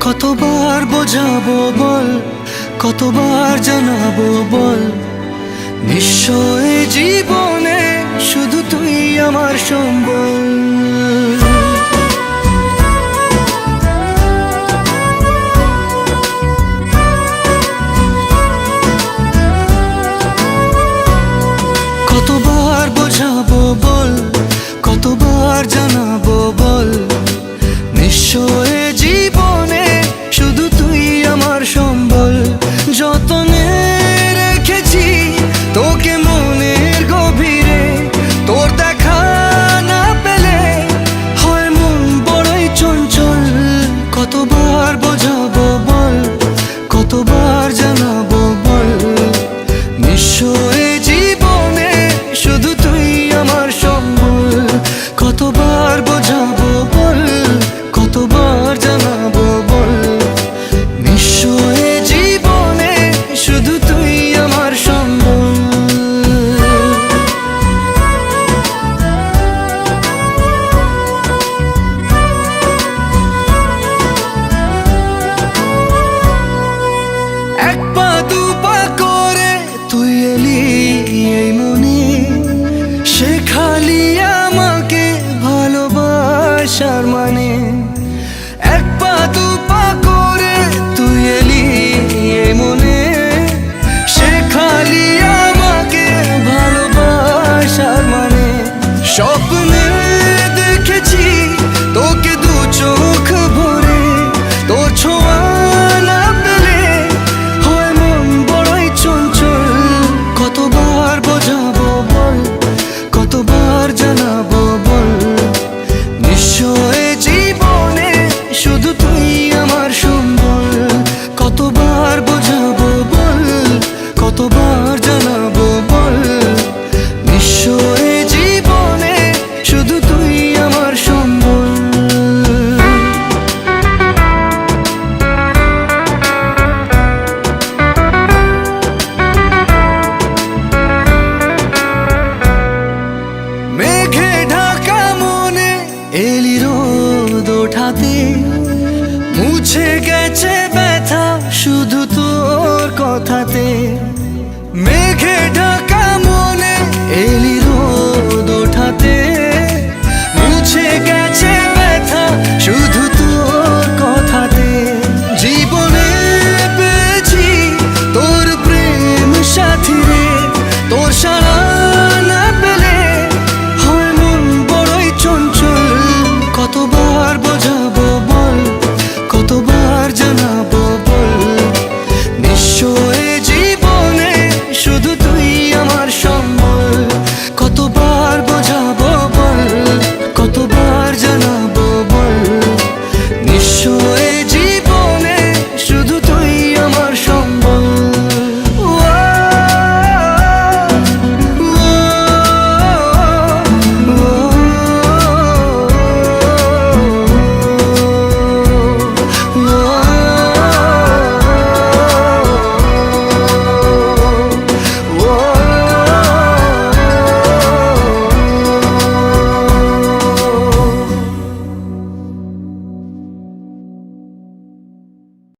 কতবার বোঝাবো বল, কতবার জানাবো বল, নিশ্চয় জীবনে শুধু তুই আমার সম্বল। কতবার বোঝাবো বল, কতবার জানাবো বল, নিশ্চয় জীবনে শুধু তুই আমার সম্বল। যতনে রেখেছি তোকে মনের গভীরে, তোর দেখা না পেলে হয় মন বড়ই চঞ্চল। কতবার বোঝাবো বল, কতবার জানাবো বল, নিশ্চয় জীবনে শুধু তুই আমার সম্বল। কতবার বোঝাবো বল, কতবার জানাবো বল, নিশ্চয় জীবনে শুধু তুই আমার সম্বল। এক পা দু পা করে তুই এলি এই মনে, শেখালি আমাকে ভালোবাসার মানে। এক পা দু পা করে তুই এলি এই মনে, শেখালি আমাকে ভালোবাসার মানে। স্বপ্নে দেখেছি তোকে দু চোখ ভরে, তোর ছোঁয়া না পেলে হয় মন বড়ই চঞ্চল। কতবার বোঝাবো বল, কতবার জানাবো বল, নিশ্চয় জীবনে শুধু তুই আমার সম্বল। কতবার বোঝাবো বল, কতবার জানাবো বল, নিশ্চয় জীবনে শুধু তুই আমার সম্বল। মেঘে ঢাকা মনে এলি রোদ ওঠাতে, মুছে গেছে ব্যথা শুধু তোর কথাতে। মেঘে ঢাকা মনে এলি রোদ ওঠাতে, মুছে গেছে ব্যথা শুধু তোর কথাতে। জীবনে পেয়েছি তোর প্রেম সাথী রে, তোর সারা না পেলে হয় মন বড়ই চঞ্চল। কতবার বোঝাবো বল, কতবার জানাবো বল, নিশ্চয় জীবনে শুধু তুই আমার সম্বল। কতবার বোঝাবো বল, কতবার জানাবো বল, নিশ্চয়